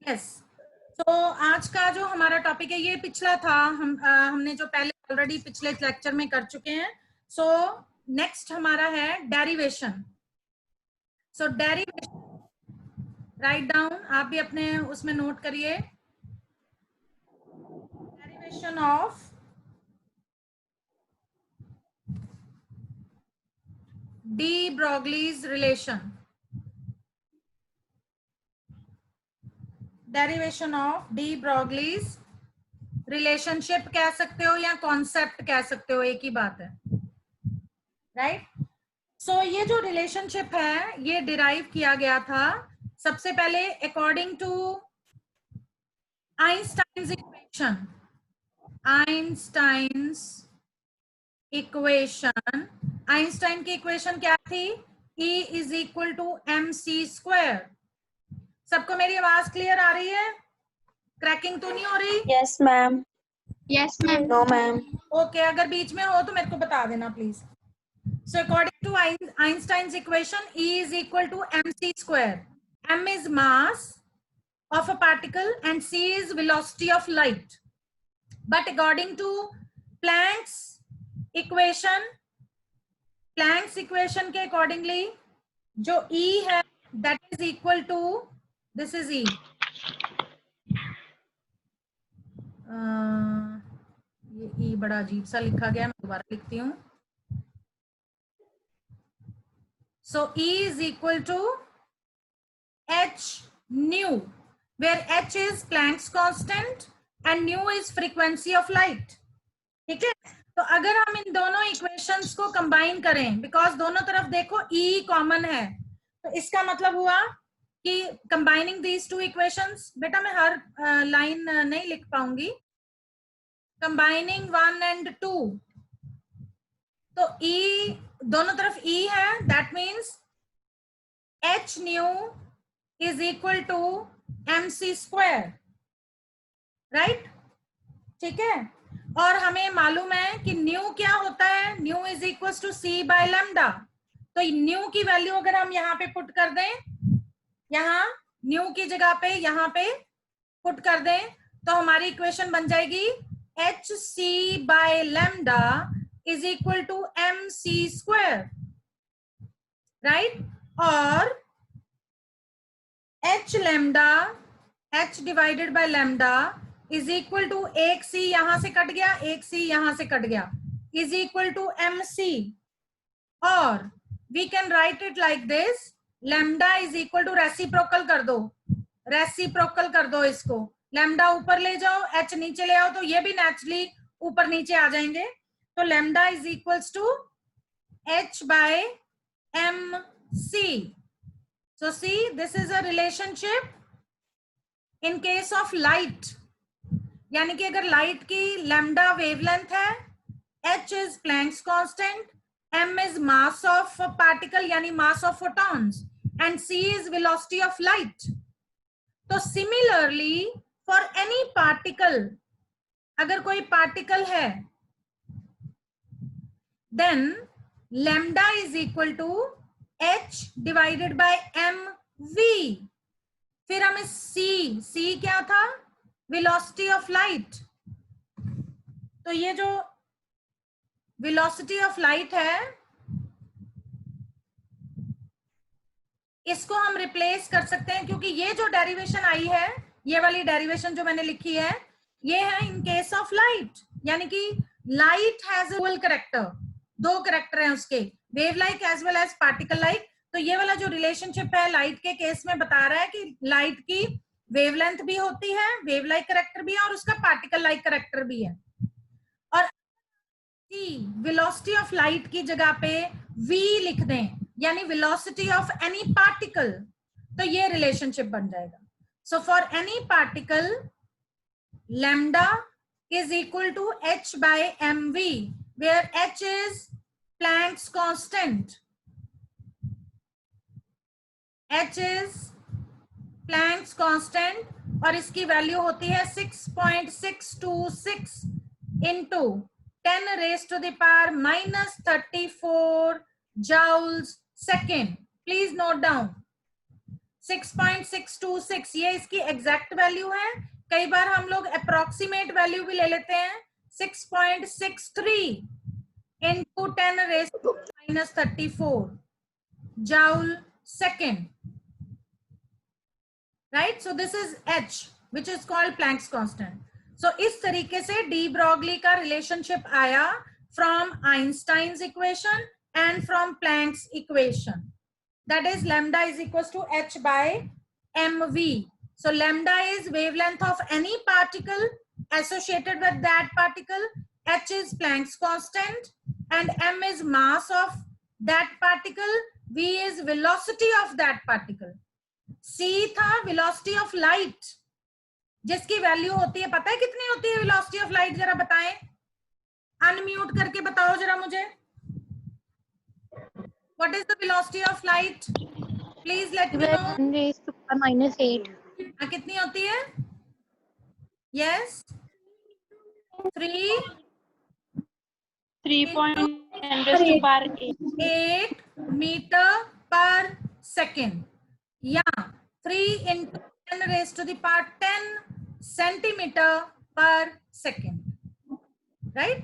Yes. तो आज का जो हमारा टॉपिक है ये पिछला था, हमने जो पहले ऑलरेडी पिछले लेक्चर में कर चुके हैं। सो नेक्स्ट हमारा है डेरिवेशन। सो डेरिवेशन राइट डाउन, आप भी अपने उसमें नोट करिए। Derivation of D Broglie's relation. Derivation of D Broglie's relationship कह सकते हो या कॉन्सेप्ट कह सकते हो, एक ही बात है, राइट। सो ये जो रिलेशनशिप है ये डिराइव किया गया था सबसे पहले according to Einstein's equation. Einstein's equation, Einstein की इक्वेशन क्या थी? E is equal to M C square. सबको मेरी आवाज क्लियर आ रही है? क्रैकिंग तो नहीं हो रही? Yes ma'am. Yes ma'am. No ma'am. Okay, अगर बीच में हो तो मेरे को बता देना please. So according to Einstein's equation, E is equal to mc square. M is mass of a particle and c is velocity of light. But according to Planck's equation के accordingly, जो E है that is equal to, this is E. ये E बड़ा अजीब सा लिखा गया, मैं दोबारा लिखती हूँ। So E is equal to h nu, where h is Planck's constant and nu is frequency of light. ठीक है, तो अगर हम इन दोनों इक्वेशंस को कंबाइन करें, बिकॉज दोनों तरफ देखो E कॉमन है, तो इसका मतलब हुआ कि कंबाइनिंग दीज टू इक्वेशंस, बेटा मैं हर लाइन नहीं लिख पाऊंगी, कंबाइनिंग 1 and 2, तो E दोनों तरफ E है, that means h nu is equal to mc square, right. ठीक है, और हमें मालूम है कि न्यू क्या होता है, nu is equal to c by lambda. तो न्यू की वैल्यू अगर हम यहाँ पे पुट कर दें, यहाँ न्यू की जगह पे यहाँ पे पुट कर दें, तो हमारी इक्वेशन बन जाएगी H C by lambda is equal to M C square, right. और H lambda, H divided by lambda is equal to, एक सी यहां से कट गया, एक सी यहां से कट गया, is equal to M C. और we can write it like this, lambda is equal to, reciprocal कर दो, रेसिप्रोकल कर दो इसको, लैम्डा ऊपर ले जाओ, एच नीचे ले आओ, तो ये भी नेचुरली ऊपर नीचे आ जाएंगे। तो lambda is equals to h by m c. So see, this is a relationship in case of light. यानी कि अगर लाइट की लैम्डा वेवलेंथ है, h is Planck's constant, m is mass of particle यानी mass of photons, and c is velocity of light. तो similarly for any particle, अगर कोई particle है, then lambda is equal to h divided by mv। फिर हमें c क्या था, velocity of light. तो ये जो वेलोसिटी ऑफ लाइट है इसको हम रिप्लेस कर सकते हैं, क्योंकि ये जो डेरिवेशन आई है, ये वाली डेरिवेशन जो मैंने लिखी है, ये है इन केस ऑफ लाइट, यानी कि लाइट हैज डुअल करेक्टर, दो करेक्टर हैं उसके, wave like as well as particle like. तो ये वाला जो रिलेशनशिप है लाइट के केस में बता रहा है कि लाइट की वेवलेंथ भी होती है, वेव लाइक करेक्टर भी है, और उसका पार्टिकल लाइक करेक्टर भी है। और वेलोसिटी ऑफ लाइट की जगह पे v लिख दें, यानी वेलोसिटी ऑफ एनी पार्टिकल, तो ये रिलेशनशिप बन जाएगा। So for any particle lambda is equal to h by mv, where h is Planck's constant, h is Planck's constant, और इसकी वैल्यू होती है 6.626 into 10 raised to the power minus 34 joules second. Please note down 6.626 ये इसकी exact value है। कई बार हम लोग अप्रोक्सीमेट वैल्यू भी ले लेते हैं, 6.63 into 10⁻⁻34 joule second, right? So this is H, which is called Planck's constant. So इस तरीके से डी ब्रॉगली का रिलेशनशिप आया from Einstein's equation and from Planck's equation. That is lambda is equals to h by mv. So lambda is wavelength of any particle associated with that particle, h is Planck's constant, and m is mass of that particle, v is velocity of that particle. c था velocity of light, जिसकी value होती है, पता है कितनी होती है velocity of light? जरा बताएं, अनम्यूट करके बताओ जरा मुझे. What is the velocity of light? Please let me know. 10 raised to power -8. कितनी होती है? Yes. 3.10 raised to power 8 meter per second. Yeah. 3 into 10 raised to the power 10 centimeter per second. Right?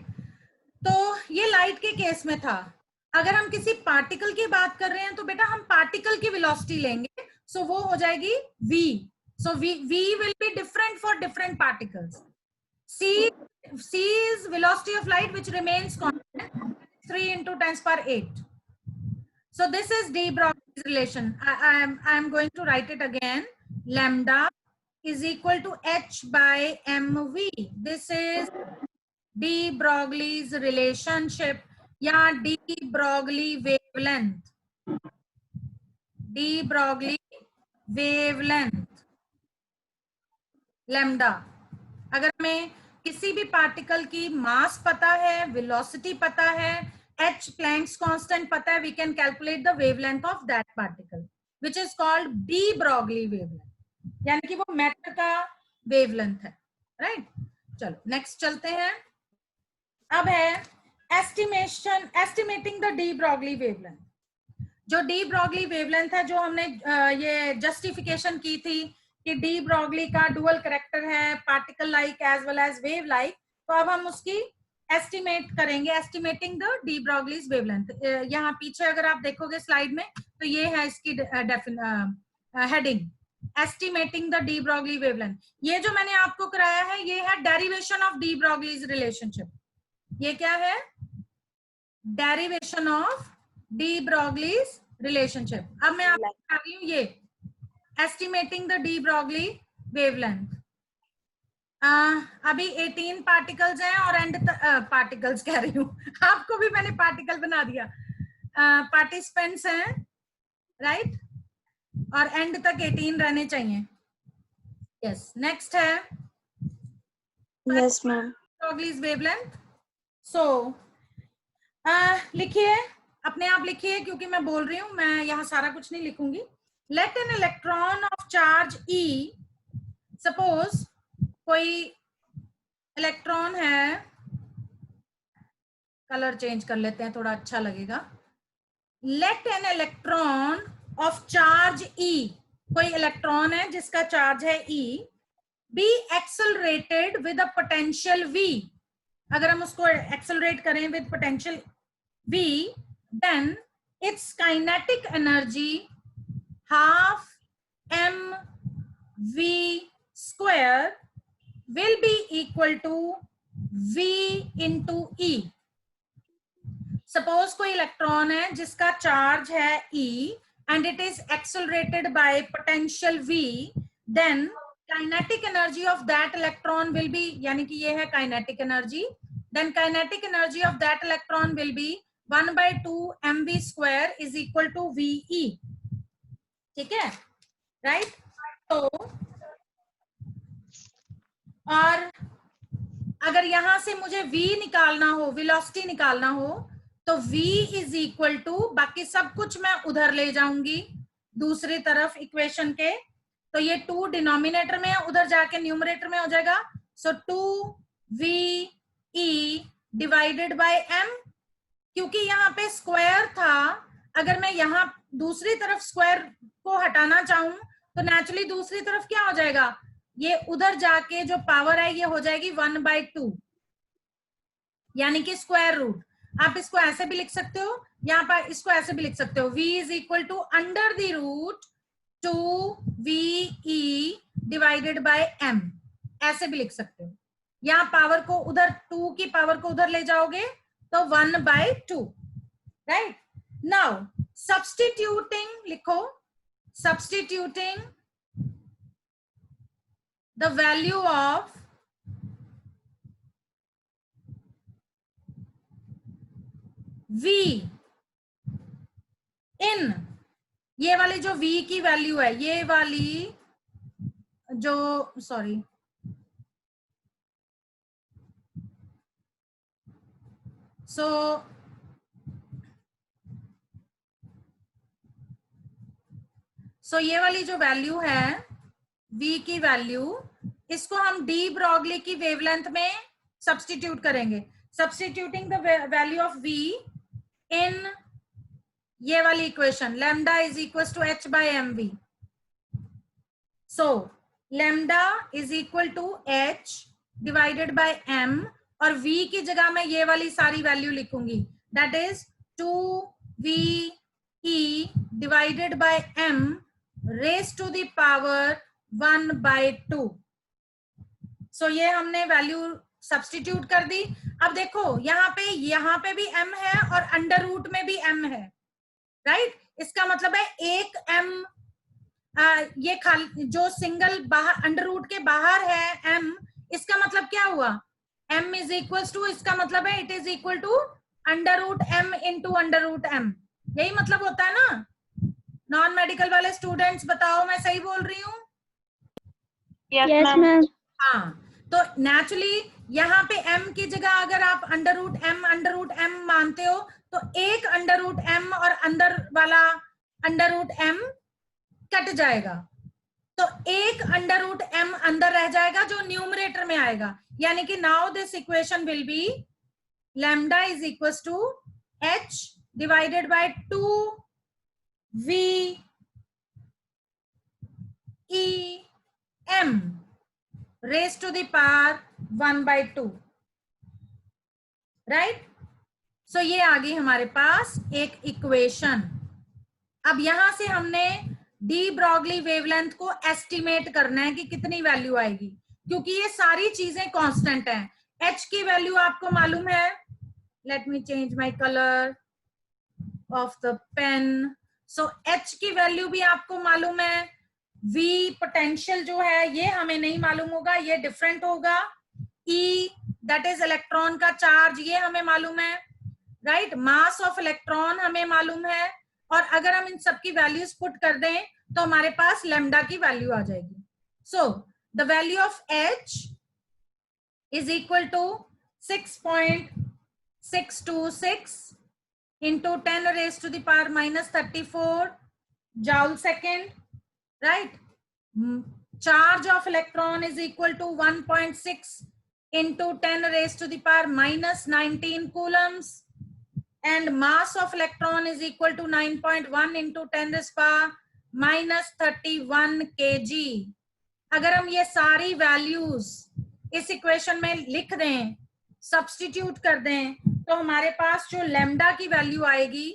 तो ये light के case में था. अगर हम किसी पार्टिकल की बात कर रहे हैं तो बेटा हम पार्टिकल की वेलोसिटी लेंगे, सो वो हो जाएगी v. So v will be different for different particles. c is velocity of light which remains constant, 3 into 10⁻⁸. So this is de Broglie's relation. I am going to write it again. Lambda is equal to h by mv. This is de Broglie's relationship या de Broglie wavelength. de Broglie wavelength lambda. अगर हमें किसी भी particle की मास पता है, velocity पता है, h Planck's constant पता है, we can calculate the wavelength of that particle, which is called de Broglie wavelength. यानी कि वो मैटर का वेवलेंथ है, राइट? चलो नेक्स्ट चलते हैं. अब है estimating the de Broglie wavelength. जो डी ब्रॉगली वेवलेंथ है, जो हमने ये जस्टिफिकेशन की थी कि डी ब्रॉगली का डुअल करेक्टर है, particle like as well as wave like, तो अब हम उसकी एस्टिमेट करेंगे. Estimating the de Broglie's wavelength. यहाँ पीछे अगर आप देखोगे स्लाइड में तो ये है इसकी heading, estimating the de Broglie wavelength. ये जो मैंने आपको कराया है ये है derivation of de Broglie's relationship. ये क्या है? Derivation of de Broglie's relationship. अब मैं आपको बता रही हूँ ये estimating the de Broglie wavelength. अभी 18 पार्टिकल्स हैं और एंड पार्टिकल्स कह रही हूँ, आपको भी मैंने पार्टिकल बना दिया. पार्टिसिपेंट्स हैं, राइट? और एंड तक 18 रहने चाहिए. यस. नेक्स्ट है यस मैम, ब्रॉगलीज वेवलेंथ. सो लिखिए, अपने आप लिखिए क्योंकि मैं बोल रही हूं, मैं यहाँ सारा कुछ नहीं लिखूंगी. Let an electron of charge E, suppose कोई इलेक्ट्रॉन है, कलर चेंज कर लेते हैं थोड़ा अच्छा लगेगा. Let an electron of charge E, कोई इलेक्ट्रॉन है जिसका चार्ज है E, be accelerated with a potential V. अगर हम उसको एक्सेलरेट करें with potential V, then its kinetic energy half mv square will be equal to V into E. Suppose कोई electron है जिसका चार्ज है E and it is accelerated by potential V, then kinetic energy of that electron will be, यानी कि ये है kinetic energy, then kinetic energy of that electron will be 1/2 mv square is equal to VE. ठीक है, right? तो और अगर यहां से मुझे V निकालना हो, वेलोसिटी निकालना हो, तो V इज इक्वल टू, बाकी सब कुछ मैं उधर ले जाऊंगी दूसरी तरफ इक्वेशन के, तो ये 2 डिनोमिनेटर में है, उधर जाके न्यूमरेटर में हो जाएगा. सो 2VE डिवाइडेड बाय m. क्योंकि यहाँ पे स्क्वायर था, अगर मैं यहाँ दूसरी तरफ स्क्वायर को हटाना चाहूं तो नेचुरली दूसरी तरफ क्या हो जाएगा, ये उधर जाके जो पावर है ये हो जाएगी 1/2, यानी कि स्क्वायर रूट। आप इसको ऐसे भी लिख सकते हो, यहाँ पर इसको ऐसे भी लिख सकते हो, v is equal to under the root 2ve divided by m, ऐसे भी लिख सकते हो। यहाँ पावर को उधर, 2 की पावर को उधर ले जाओगे तो 1/2, राइट। नाउ सब्स्टिट्यूटिंग लिखो, substituting the value of v in, ये वाली जो v की वैल्यू है, ये वाली जो, सॉरी, सो ये वाली जो वैल्यू है v की वैल्यू, इसको हम डी ब्रॉगली की वेवलेंथ में सब्स्टिट्यूट करेंगे। Substituting the value of v in ये वाली equation, lambda is equal to h by mv। So lambda is equal to h divided by m, और v की जगह मैं ये वाली सारी वैल्यू लिखूंगी, that is 2ve divided by m raise to the power 1/2। So ये हमने वैल्यू सब्स्टिट्यूट कर दी। अब देखो यहाँ पे भी m है और अंडर रूट में भी m है, राइट। इसका मतलब है एक m, ये खाली जो सिंगल बाहर अंडर रूट के बाहर है m, इसका मतलब क्या हुआ, m इज इक्वल टू, इसका मतलब है it is equal to under root m into under root m, यही मतलब होता है ना। नॉन मेडिकल वाले स्टूडेंट्स बताओ मैं सही बोल रही हूँ? Yes, ma'am. हाँ, तो नेचुरली यहाँ पे m की जगह अगर आप अंडर रूट m मानते हो तो एक अंडर रूट m और अंदर वाला अंडर रूट m कट जाएगा, तो एक अंडर रूट m अंदर रह जाएगा जो न्यूमरेटर में आएगा, यानी कि now this equation will be lambda is equal to h divided by 2v e m raised to the power 1/2, right. So ये आ गई हमारे पास एक इक्वेशन। अब यहां से हमने डी ब्रॉगली वेवलेंथ को एस्टिमेट करना है कि कितनी वैल्यू आएगी, क्योंकि ये सारी चीजें कांस्टेंट हैं। h की वैल्यू आपको मालूम है, let me change my colour of the pen. So h की वैल्यू भी आपको मालूम है, v पोटेंशियल जो है ये हमें नहीं मालूम होगा, ये डिफरेंट होगा। e दैट इज इलेक्ट्रॉन का चार्ज, ये हमें मालूम है, राइट। मास ऑफ इलेक्ट्रॉन हमें मालूम है, और अगर हम इन सबकी वैल्यूज पुट कर दें तो हमारे पास लैम्डा की वैल्यू आ जाएगी। So the value of h is equal to 6.626 into 10 raised to the power minus 34 joule second, right? Charge of electron is equal to 1.6 into 10 raised to the power minus 19 coulombs, and mass of electron is equal to 9.1 into 10 raised to the power minus 31 kg। अगर हम ये सारी values इस equation में लिख दें, substitute कर दें, तो हमारे पास जो लैम्डा की वैल्यू आएगी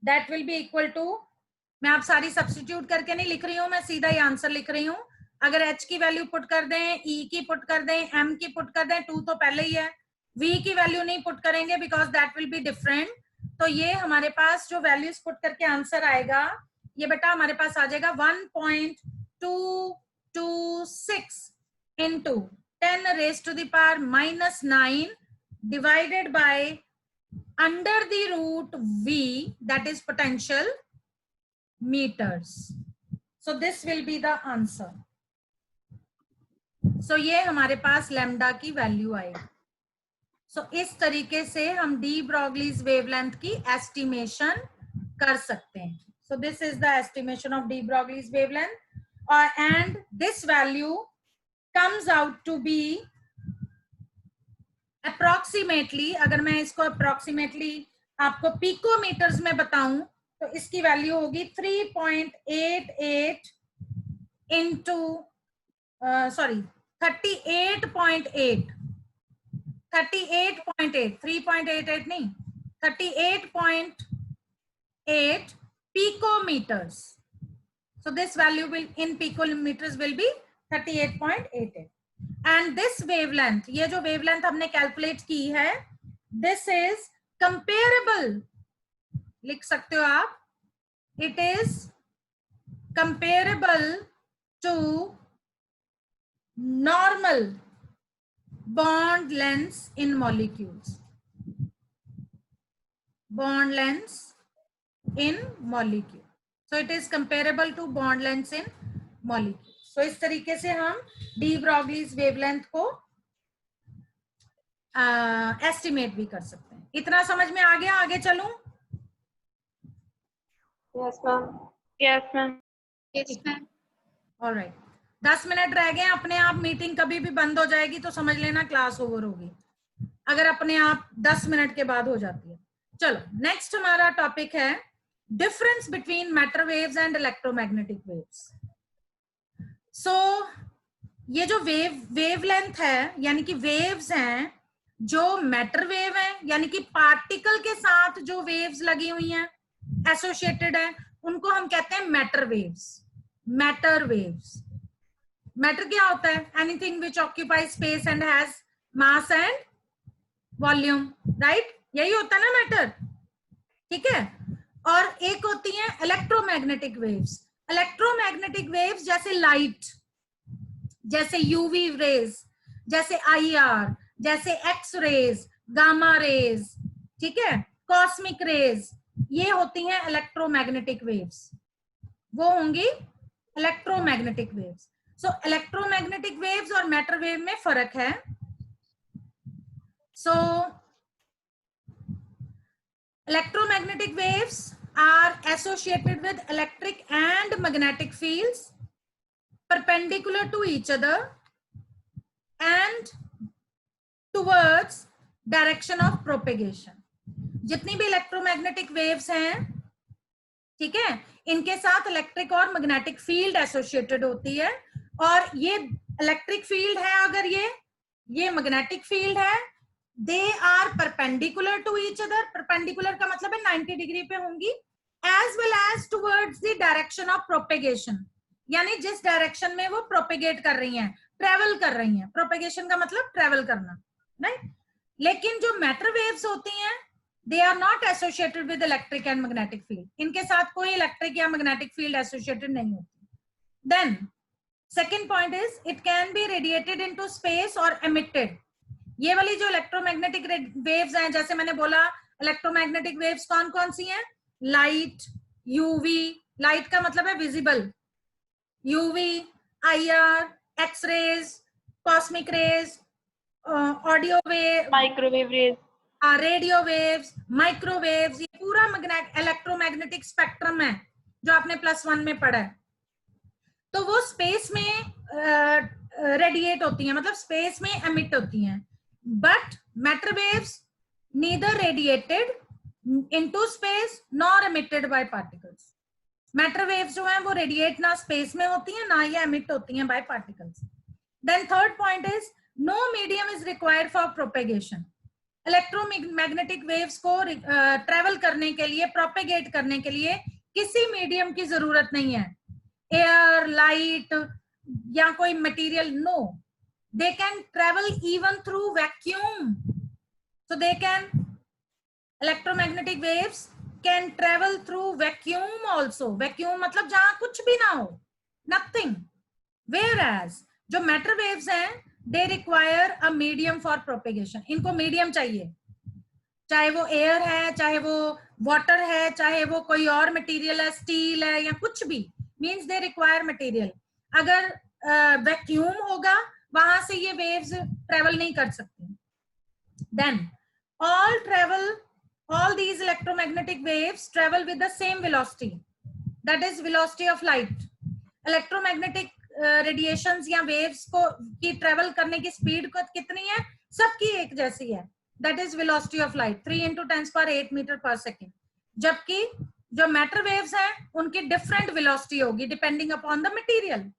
that will be equal to, मैं आप सारी सब्स्टिट्यूट करके नहीं लिख रही हूं, मैं सीधा ही आंसर लिख रही हूं। अगर h की वैल्यू पुट कर दें, e की पुट कर दें, m की पुट कर दें, 2 तो पहले ही है, v की वैल्यू नहीं पुट करेंगे because that will be different. तो ये हमारे पास जो वैल्यूज पुट करके आंसर आएगा, ये बेटा हमारे पास आ जाएगा 1.226 into 10 raised to the power minus 9 divided by under the root v, that is potential meters. So this will be the answer. So ये हमारे पास लैम्डा की वैल्यू आएगी। So इस तरीके से हम डी ब्रॉगलीज वेवलेंथ की एस्टिमेशन कर सकते हैं। So this is the estimation of de Broglie's wavelength, and this value comes out to be approximately, अगर मैं इसको approximately आपको पिकोमीटर्स में बताऊं तो इसकी वैल्यू होगी 3.88 into sorry 38.8 3.88 नहीं 38.8 picometers. So this value will in picometers will be 38.88 and this wavelength, ये जो wavelength हमने calculate की है, this is comparable, लिख सकते हो आप, it is comparable to normal bond lengths in molecules. Bond lengths in molecule. So it is comparable to bond lengths in molecule. So इस तरीके से हम डी ब्रॉगलीज वेवलेंथ को एस्टिमेट भी कर सकते हैं. इतना समझ में आ गया? आगे चलूं? Yes, ma'am. Yes, ma'am. Yes, ma'am. All right. 10 minute रह गए. अपने आप मीटिंग कभी भी बंद हो जाएगी तो समझ लेना क्लास ओवर होगी, अगर अपने आप 10 मिनट के बाद हो जाती है. चलो नेक्स्ट हमारा टॉपिक है difference between matter waves and electromagnetic waves. So ये जो वेवलेंथ है यानी कि वेव्स हैं, जो मैटर वेव है यानी कि पार्टिकल के साथ जो वेव्स लगी हुई हैं, एसोसिएटेड है, उनको हम कहते हैं matter waves. Matter waves. Matter क्या होता है? Anything which occupies space and has mass and volume, right? यही होता है ना मैटर, ठीक है. और एक होती है इलेक्ट्रोमैग्नेटिक वेव्स. इलेक्ट्रोमैग्नेटिक वेव्स जैसे लाइट, जैसे यूवी रेज, जैसे आईआर, जैसे एक्स रेज, गामा रेज, ठीक है, कॉस्मिक रेज, ये होती हैं इलेक्ट्रोमैग्नेटिक वेव्स. वो होंगी इलेक्ट्रोमैग्नेटिक वेव्स. सो इलेक्ट्रोमैग्नेटिक वेव्स और मैटर वेव में फर्क है. सो electromagnetic waves are associated with electric and magnetic fields perpendicular to each other and towards direction of propagation. जितनी भी electromagnetic waves हैं, ठीक है, इनके साथ इलेक्ट्रिक और मैग्नेटिक फील्ड एसोसिएटेड होती है. और ये इलेक्ट्रिक फील्ड है, अगर ये मैग्नेटिक फील्ड है, they are perpendicular to each other. perpendicular का मतलब है 90 डिग्री पे होंगी, as well as towards the direction of propagation, यानी जिस डायरेक्शन में वो प्रोपेगेट कर रही हैं, ट्रेवल कर रही हैं. प्रोपेगेशन का मतलब ट्रेवल करना, राइट? लेकिन जो मैटर वेव्स होती हैं, they are not associated with electric and magnetic field. इनके साथ कोई इलेक्ट्रिक या मैग्नेटिक फील्ड एसोसिएटेड नहीं होती. Then second point is it can be radiated into space or emitted. ये वाली जो इलेक्ट्रोमैग्नेटिक वेव्स हैं, जैसे मैंने बोला इलेक्ट्रोमैग्नेटिक वेव्स कौन कौन सी हैं? लाइट, यूवी, लाइट का मतलब है visible, UV, IR, X rays, cosmic rays, audio wave, Microwave rays. Radio waves, microwaves, ये पूरा इलेक्ट्रोमैग्नेटिक स्पेक्ट्रम है जो आपने +1 में पढ़ा है. तो वो स्पेस में रेडिएट होती हैं, मतलब स्पेस में एमिट होती हैं. But matter waves neither radiated into space nor emitted by particles. Matter waves जो हैं वो radiate ना space में होती हैं, ना ये emit होती हैं by particles. Then third point is no medium is required for propagation. Electromagnetic waves को travel करने के लिए, propagate करने के लिए किसी medium की जरूरत नहीं है. Air, light या कोई material, no. They can travel even through vacuum. So they can, electromagnetic waves can travel through vacuum also. Vacuum मतलब जहां कुछ भी ना हो, nothing. Whereas जो matter waves हैं, they require a medium for propagation. इनको medium चाहिए, चाहे वो air है, चाहे वो water है, चाहे वो कोई और material है, steel है या कुछ भी, means they require material. अगर vacuum होगा, वहां से ये वेव्स ट्रेवल नहीं कर सकती. Then all these electromagnetic waves travel with the same velocity, that is velocity of light. electromagnetic radiations या waves को की ट्रेवल करने की स्पीड को कितनी है? सबकी एक जैसी है, that is velocity of light 3 × 10⁸ metre पर सेकेंड. जबकि जो मैटर वेव्स हैं उनकी डिफरेंट वेलोसिटी होगी depending upon the material.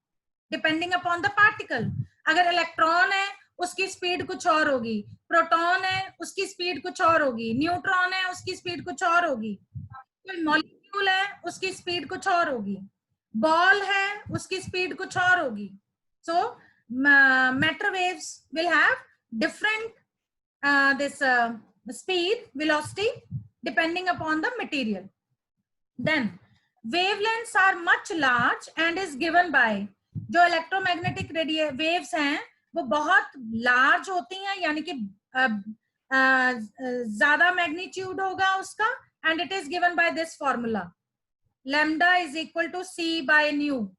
Depending upon the particle. अगर इलेक्ट्रॉन है उसकी स्पीड कुछ और होगी, प्रोटॉन है उसकी स्पीड कुछ और होगी, न्यूट्रॉन है उसकी स्पीड कुछ और होगी, कोई मॉलिक्यूल है उसकी स्पीड कुछ और होगी, बॉल है उसकी स्पीड कुछ और होगी। सो matter waves will have different this speed, velocity depending upon the material. Then wavelengths are much large and is given by, जो electromagnetic waves हैं वो बहुत large होती हैं, यानी कि ज्यादा magnitude होगा उसका, and it is given by this formula, lambda is equal to c by nu,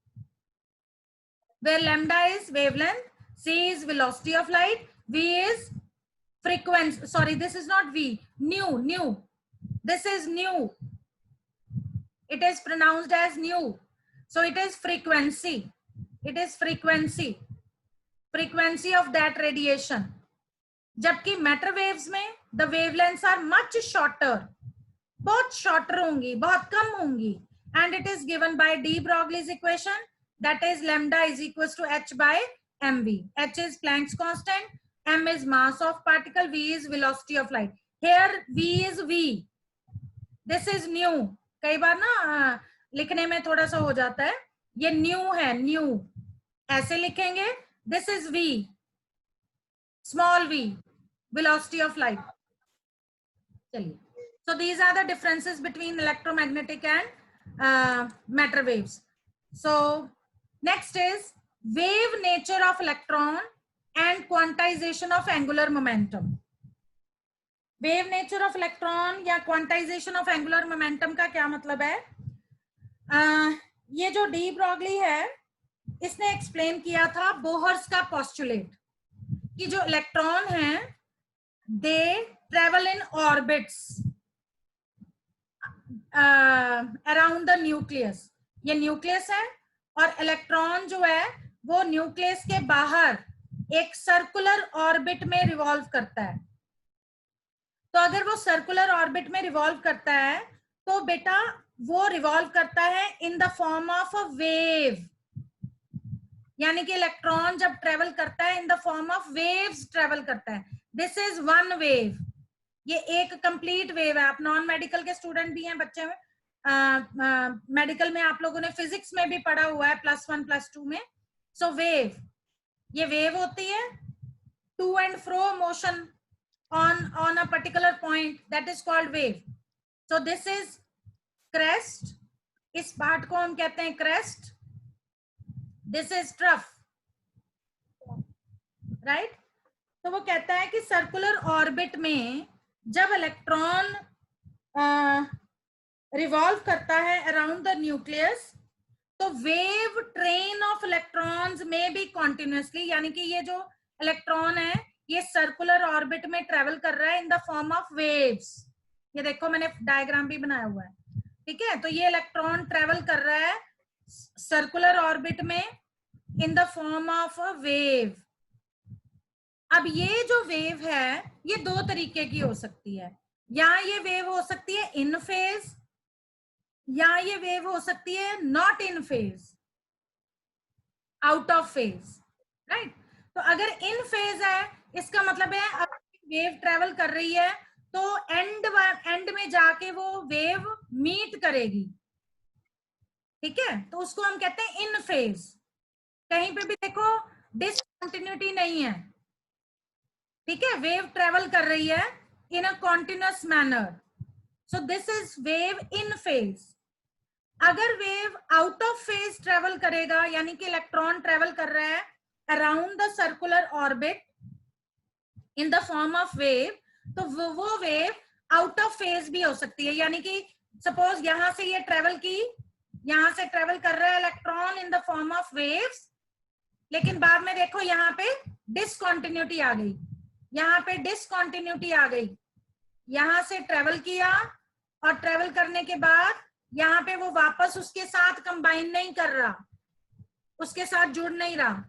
where lambda is wavelength, c is velocity of light, v is frequency, sorry, this is not v, nu, this is nu, it is pronounced as nu, so it is frequency, it is frequency of that radiation. जबकि matter waves में the wavelengths are much shorter, बहुत shorter होंगी, बहुत कम होंगी, and it is given by de Broglie's equation, that is lambda is equals to h by mv. H is Planck's constant, m is mass of particle, v is velocity of light. Here v is v, this is nu. कई बार ना लिखने में थोड़ा सा हो जाता है, ये nu है, nu ऐसे लिखेंगे, this is v, small v, velocity of light. चलिए, so these are the differences between electromagnetic and matter waves. So next is wave nature of electron and quantization of angular momentum. Wave nature of electron या quantization of angular momentum का क्या मतलब है? ये जो de Broglie है इसने explain किया था बोहर्स का पोस्टुलेट कि जो इलेक्ट्रॉन हैं they travel in orbits around the nucleus. ये न्यूक्लियस है और इलेक्ट्रॉन जो है वो न्यूक्लियस के बाहर एक सर्कुलर ऑर्बिट में रिवॉल्व करता है. तो अगर वो सर्कुलर ऑर्बिट में रिवॉल्व करता है तो बेटा वो रिवॉल्व करता है इन the form of a wave, यानी कि इलेक्ट्रॉन जब ट्रेवल करता है इन the form of waves travel करता है. दिस इज वन वेव, ये एक कंप्लीट वेव है. आप नॉन मेडिकल के स्टूडेंट भी हैं बच्चे में, मेडिकल में आप लोगों ने फिजिक्स में भी पढ़ा हुआ है +1 +2 में. सो वेव, ये वेव होती है, to and fro motion on a particular point, that is called wave. So this is crest, इस पार्ट को हम कहते हैं crest, this is trough, right? तो वो कहता है कि सर्कुलर ऑर्बिट में जब इलेक्ट्रॉन रिवॉल्व करता है अराउंड द न्यूक्लियस तो वेव ट्रेन ऑफ इलेक्ट्रॉन्स में भी कॉन्टिन्यूसली, यानी कि ये जो इलेक्ट्रॉन है ये सर्कुलर ऑर्बिट में ट्रेवल कर रहा है इन द फॉर्म ऑफ वेव्स. ये देखो मैंने डायग्राम भी बनाया हुआ है, ठीक है. तो ये इलेक्ट्रॉन ट्रेवल कर रहा है सर्कुलर ऑर्बिट में इन the form of a wave. अब ये जो वेव है ये दो तरीके की हो सकती है, या ये वेव हो सकती है इन फेज या ये वेव हो सकती है not in phase, out of phase, right. तो अगर इन फेज है इसका मतलब है अब वेव ट्रेवल कर रही है तो एंड में जाके वो वेव मीट करेगी, ठीक है. तो उसको हम कहते हैं इन फेज. कहीं पे भी देखो डिसकंटिन्यूटी नहीं है, ठीक है. वेव ट्रेवल कर रही है in a continuous manner, so this is wave in phase. अगर wave out of phase travel करेगा, यानी कि इलेक्ट्रॉन ट्रेवल कर रहा है around the circular orbit in the form of wave, तो वो वेव आउट ऑफ फेज भी हो सकती है. यानी कि सपोज यहां से ये ट्रेवल की, यहां से ट्रेवल कर रहा है electron in the form of waves, लेकिन बाद में देखो यहाँ पे डिसकंटिन्यूटी आ गई, यहाँ पे डिसकंटिन्यूटी आ गई. यहां से ट्रेवल किया और ट्रेवल करने के बाद यहाँ पे वो वापस उसके साथ कंबाइन नहीं कर रहा, उसके साथ जुड़ नहीं रहा,